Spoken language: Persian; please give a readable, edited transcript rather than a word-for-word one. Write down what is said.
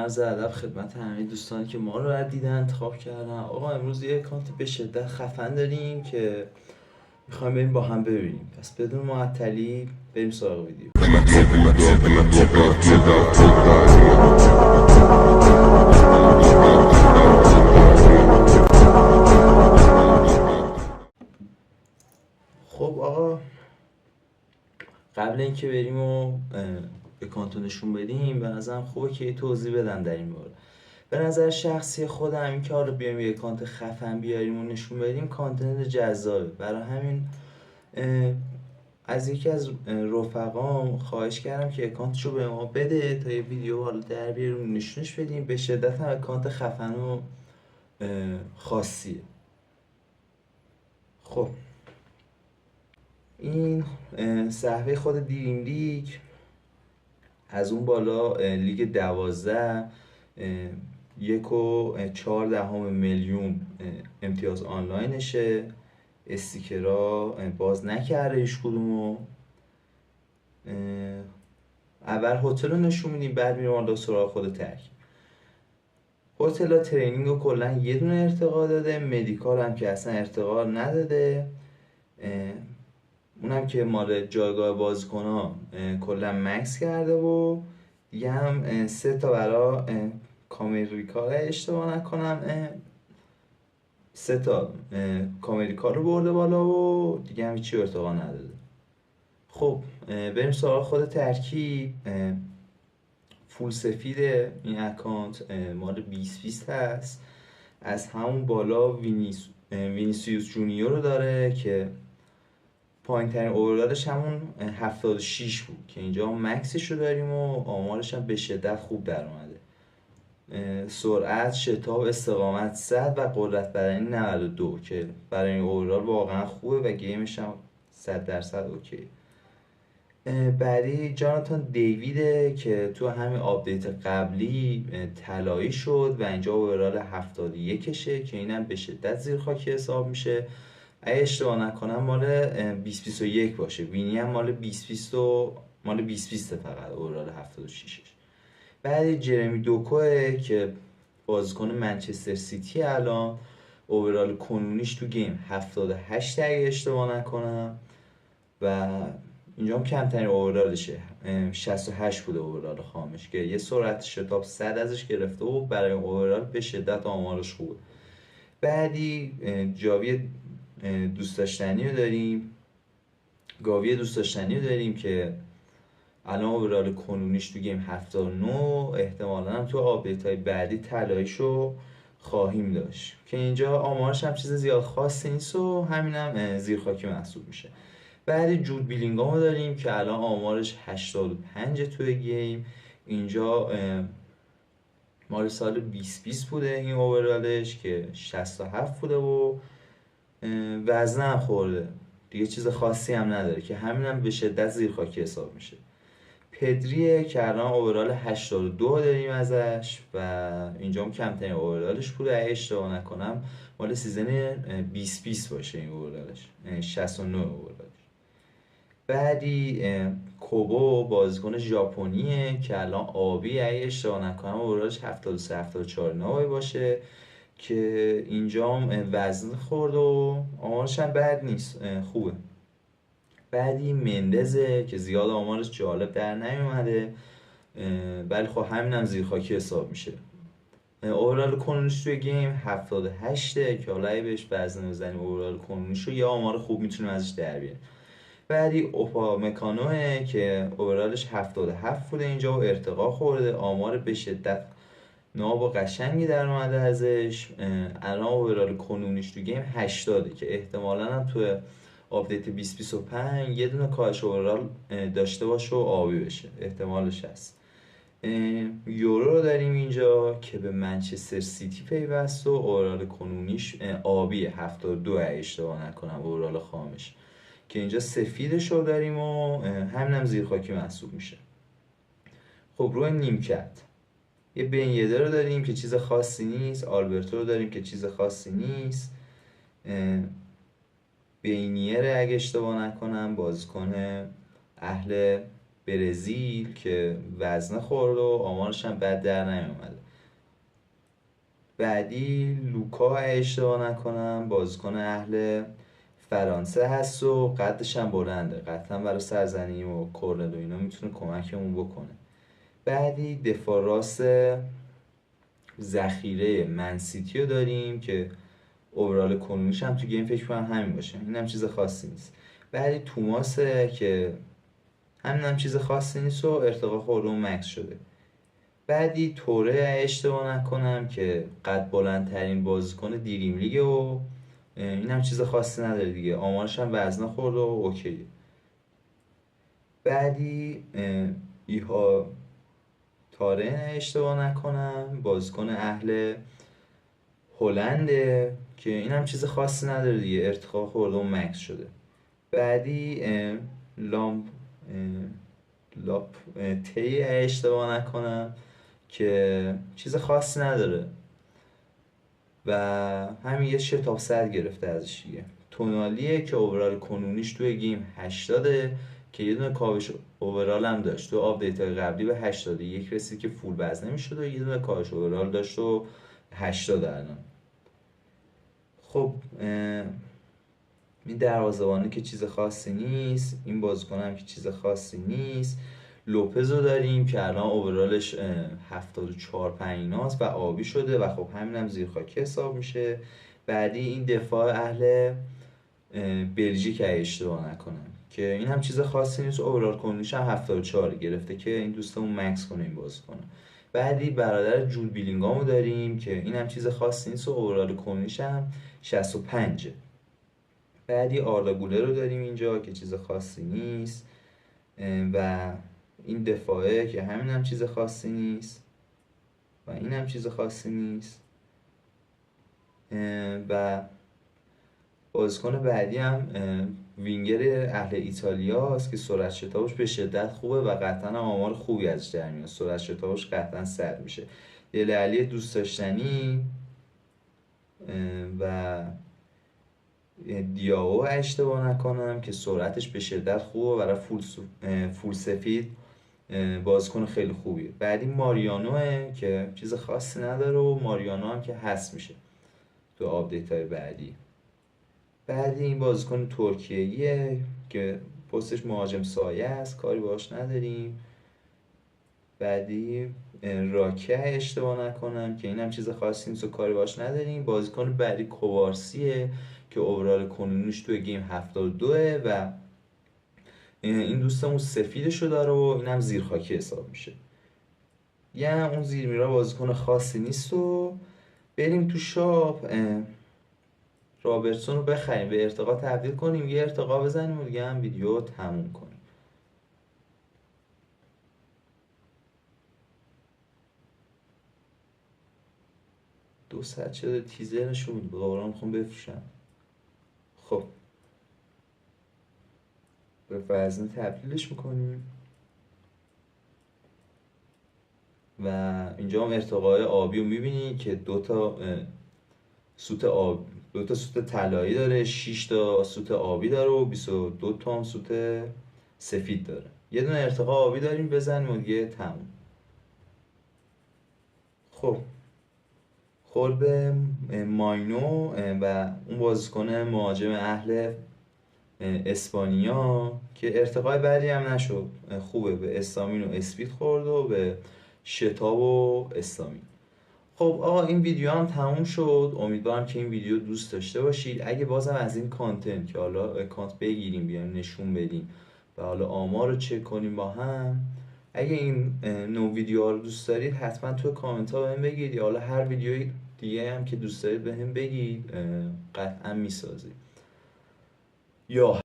عرض ادب خدمت همه دوستانی که ما رو دیدن انتخاب کردن. آقا امروز یه اکانت به شدت خفن داریم که میخوایم بریم با هم ببینیم. پس بدون معطلی بریم سراغ ویدیو. خب آقا قبل اینکه بریم و اکانتو نشون بدیم به نظرم خوبه که یه توضیح بدم در این مورد. به نظر شخصی خودم این که حالا بیایم یه اکانت خفن بیاریم و نشون بدیم کانتنت جذابه. برای همین از یکی از رفقام خواهش کردم که اکانتشو به ما بده تا یه ویدیو حالا در بیاریم نشونش بدیم. به شدت هم اکانت خفن و خاصیه. خب این صفحه خود دریم لیگ، از اون بالا لیگ 12 1.4 میلیون امتیاز آنلاینشه. استیکرها باز نکرده هیچ کدومو. اول هتل رو نشون میدیم، بعد میریم حالا سراغ خود ترکیب. هتل ها ترینینگ رو کلا یه دونه ارتقا داده، مدیکال هم که اصلا ارتقا نداده. اونم که مال جایگاه بازیکن ها کلا مکس کرده و دیگه هم 3 تا برا کامریکال اشتباه نکنم 3 تا کامریکال رو برده بالا و دیگه هم هیچی ارتقا نداده. خب بریم سراغ خود ترکیب. فول سفیده این اکانت، مال 2020 هست. از همون بالا وینیسیوس جونیور رو داره که پایین ترین اوورالش همون 76 بود که اینجا مکسش رو داریم و آمارش هم به شدت خوب در اومده. سرعت، شتاب، استقامت 100 و قدرت بدنی 92 که برای این اوورال واقعا خوبه و گیمش هم 100% اوکی. بعدی جاناتان دیویده که تو همین آپدیت قبلی طلایی شد و اینجا اوورال 71شه که اینم به شدت زیر خاکی حساب میشه. اگه اشتباه نکنم مال 2021 باشه. وینی هم مال 2020 فقط اوورال 76ش. بعد جرمی دوکوه که بازیکن منچستر سیتی، الان اوورال کنونیش تو گیم 78 اگه اشتباه نکنم و اینجا هم کمترین اوورالشه 68 بوده اوورال خامش که یه سرعت شتاب 100 ازش گرفته و برای اوورال به شدت آمارش خوبه. بعدی جاوی دوست داشتنی رو داریم، گاوی دوست داشتنی رو داریم که الان اوورال کنونیش تو گیم 79. احتمالا هم تو آپدیت های بعدی طلاییشو خواهیم داشت که اینجا آمارش هم چیز زیاد خاصی نیست و همینم زیر خاکی محسوب میشه. بعد جود بیلینگامو داریم که الان آمارش 85 توی گیم. اینجا مال سال 2020 بوده این اوورالش که 67 بوده و وزنه هم خورده، دیگه چیز خاصی هم نداره که همینم به شدت زیر خاکی حساب میشه. پدریه که الان اوورال 82 داریم ازش و اینجا هم کمترین اوورالش بوده. اگه اشتباه نکنم مال سیزن 2020 باشه این اوورالش 69 اوورالش. بعدی کوبو بازیکن ژاپنیه که الان آبی، اگه اشتباه نکنم اوورالش 73-74 باشه که اینجا هم وزن خورد و آمارش هم بد نیست، خوبه. بعدی مندزه که زیاد آمارش جالب در نیومده ولی خب همینم زیر خاکی حساب میشه. اورال کنونیش توی گیم 78 که حالا اگه بهش وزن بزنیم اورال کنونیش رو یه آمار خوب میتونیم ازش در بیاریم. بعدی اوپا مکانوه که اورالش 77 بوده اینجا و ارتقا خورده، آمار به شدت ناب و قشنگی در اومده ازش. الان اوورال کنونیش تو گیم 80 که احتمالاً هم تو آپدیت 2025 یه دونه کاهش اوورال داشته باشه و آبی بشه، احتمالش هست. یورو رو داریم اینجا که به منچستر سیتی پیوست و اوورال کنونیش آبی 72 اشتباه نکنم اوورال خامش که اینجا سفیدش رو داریم و همینم زیر خاکی محسوب میشه. خب روی نیمکت یه بن یدر رو داریم که چیز خاصی نیست، آلبرتو رو داریم که چیز خاصی نیست، بینیره اگه اشتباه نکنم بازیکن اهل برزیل که وزنه خورد و آمارش هم بد در نیومده. بعدی لوکا اشتباه نکنم بازیکن اهل فرانسه هست و قدش هم بلنده، قطعا برای سرزنی و کورنر و اینا میتونه کمکمون بکنه. بعدی دفاع راست ذخیره منسیتی رو داریم که اوورال کنونیش هم تو گیم فکر کنم همین باشه، این هم چیز خاصی نیست. بعدی توماسه که همین هم چیز خاصی نیست و ارتقا خورده و مکس شده. بعدی توره اشتباه نکنم که قد بلندترین بازیکن دیریم لیگه و این هم چیز خاصی نداره دیگه، آمارش هم وزنه خورد و اوکیه. بعدی ایها تارن اشتباه نکنم بازیکن اهل هلنده که این هم چیز خاصی نداره دیگه، ارتقا خورده و مکس شده. بعدی لاپ تی اشتباه نکنم که چیز خاصی نداره و همین یه شتاب 100 گرفته ازش دیگه. تونالیه که اوورال کنونیش توی گیم 80 که یه دونه کاوش اوورال هم داشت، تو آپدیت های قبلی به 81 رسید که فول وزنه میشد و یه دونه کاوش اوورال داشت و 80 الان. خب این دروازه‌بانی که چیز خاصی نیست، این بازیکن هم که چیز خاصی نیست. لوپز رو داریم که الان اوورالش 74-5 و آبی شده و خب همین هم زیر خاکی حساب میشه. بعدی این دفاع اهل بلژیک اشتباه نکنم که این هم چیز خاصی نیست، اوورال کنونیش هم 74 گرفته که این دوستمون مکس کنه این بازیکن. بعدی برادر جود بیلینگامو داریم که این هم چیز خاصی نیست و اوورال کنونیش هم 65. بعدی آردا گولر رو داریم اینجا که چیز خاصی نیست و این دفاعه که همین هم چیز خاصی نیست و این هم چیز خاصی نیست. و بازیکن بعدی هم وینگر اهل ایتالیا است که سرعت شتابش به شدت خوبه و قطعا هم آمار خوبی ازش در میاد، سرعت شتابش قطعا 100 میشه. دل علی دوست داشتنی و دیاو اشتباه نکنم که سرعتش به شدت خوبه برای فول سفید، بازیکن خیلی خوبیه. بعدی ماریانوه که چیز خاصی نداره و ماریانو هم که هست میشه تو آپدیت های بعدی. بعدی این بازیکن ترکیه‌ایه که پستش مهاجم سایه است، کاری باش نداریم. بعدی راکه اشتباه نکنم که این هم چیز خاصی نیست و کاری باش نداریم. بازیکن بعدی کوارسیه که اوورال کنونیش توی گیم 72 و این دوستمون سفیدشو داره و این هم زیر خاکی حساب میشه. یعنی اون زیر میرا بازیکن خاصی نیست و بریم تو شاپ رابرتسون رو بخریم، به ارتقا تبدیل کنیم، یه ارتقا بزنیم و دیگه هم ویدیو تموم کنیم. دو ساعت شده تیزرشون بود، به قرآن میخوام بفروشم. خب به وزن تبدیلش میکنیم و اینجا هم ارتقای آبی رو میبینی که دوتا سوت طلایی داره، 6 تا سوت آبی داره و 22 تا هم سوت سفید داره. یه دونه ارتقا آبی داریم بزنیم و دیگه تموم. خب خورد به ماینو و اون بازیکن مهاجم اهل اسپانیا که ارتقای بعدی هم نشد، خوبه، به استامین و اسپید خورد و به شتاب و استامین. خب آقا این ویدیو هم تموم شد، امیدوارم که این ویدیو دوست داشته باشید. اگه بازم از این کانتنت که حالا اکانت بگیریم بیایم نشون بدیم و حالا آمار رو چک کنیم با هم، اگه این نوع ویدیوها رو دوست دارید حتما تو کامنت ها بهم بگید یا حالا هر ویدیوی دیگه هم که دوست دارید بهم بگید، قطعا میسازیم. یا